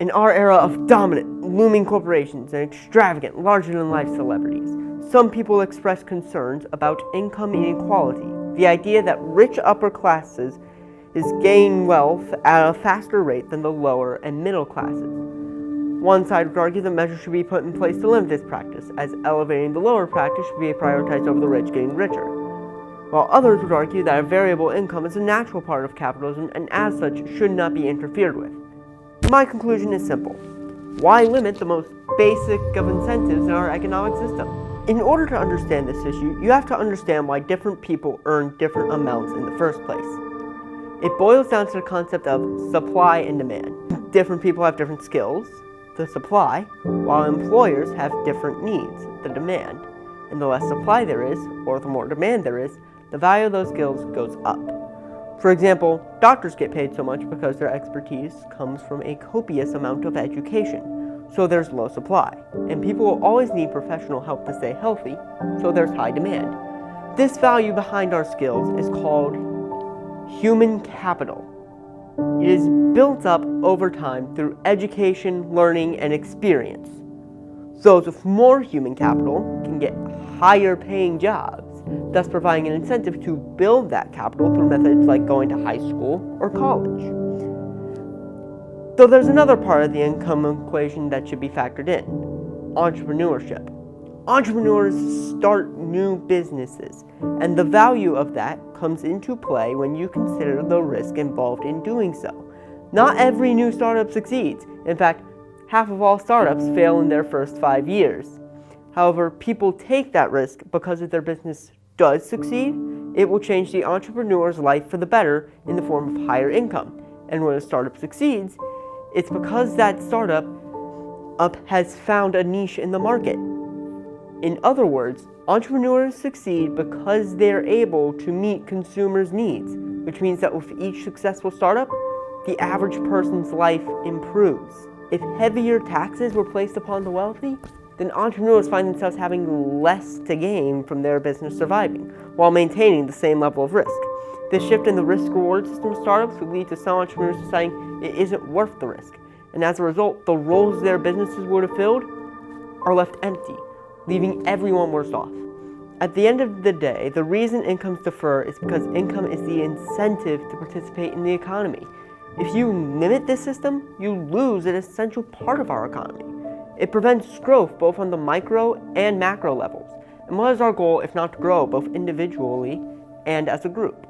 In our era of dominant, looming corporations and extravagant, larger-than-life celebrities, some people express concerns about income inequality, the idea that rich upper classes gain wealth at a faster rate than the lower and middle classes. One side would argue that measures should be put in place to limit this practice, as elevating the lower practice should be prioritized over the rich getting richer, while others would argue that a variable income is a natural part of capitalism and as such should not be interfered with. My conclusion is simple. Why limit the most basic of incentives in our economic system? In order to understand this issue, you have to understand why different people earn different amounts in the first place. It boils down to the concept of supply and demand. Different people have different skills, the supply, while employers have different needs, the demand. And the less supply there is, or the more demand there is, the value of those skills goes up. For example, doctors get paid so much because their expertise comes from a copious amount of education, so there's low supply. And people will always need professional help to stay healthy, so there's high demand. This value behind our skills is called human capital. It is built up over time through education, learning, and experience. Those with more human capital can get higher paying jobs, thus providing an incentive to build that capital through methods like going to high school or college. Though there's another part of the income equation that should be factored in: entrepreneurship. Entrepreneurs start new businesses, and the value of that comes into play when you consider the risk involved in doing so. Not every new startup succeeds. In fact, half of all startups fail in their first 5 years. However, people take that risk because if their business does succeed, it will change the entrepreneur's life for the better in the form of higher income. And when a startup succeeds, it's because that startup has found a niche in the market. In other words, entrepreneurs succeed because they're able to meet consumers' needs, which means that with each successful startup, the average person's life improves. If heavier taxes were placed upon the wealthy, then entrepreneurs find themselves having less to gain from their business surviving, while maintaining the same level of risk. This shift in the risk-reward system of startups would lead to some entrepreneurs deciding it isn't worth the risk, and as a result, the roles their businesses would have filled are left empty, leaving everyone worse off. At the end of the day, the reason incomes differ is because income is the incentive to participate in the economy. If you limit this system, you lose an essential part of our economy. It prevents growth both on the micro and macro levels. And what is our goal if not to grow both individually and as a group?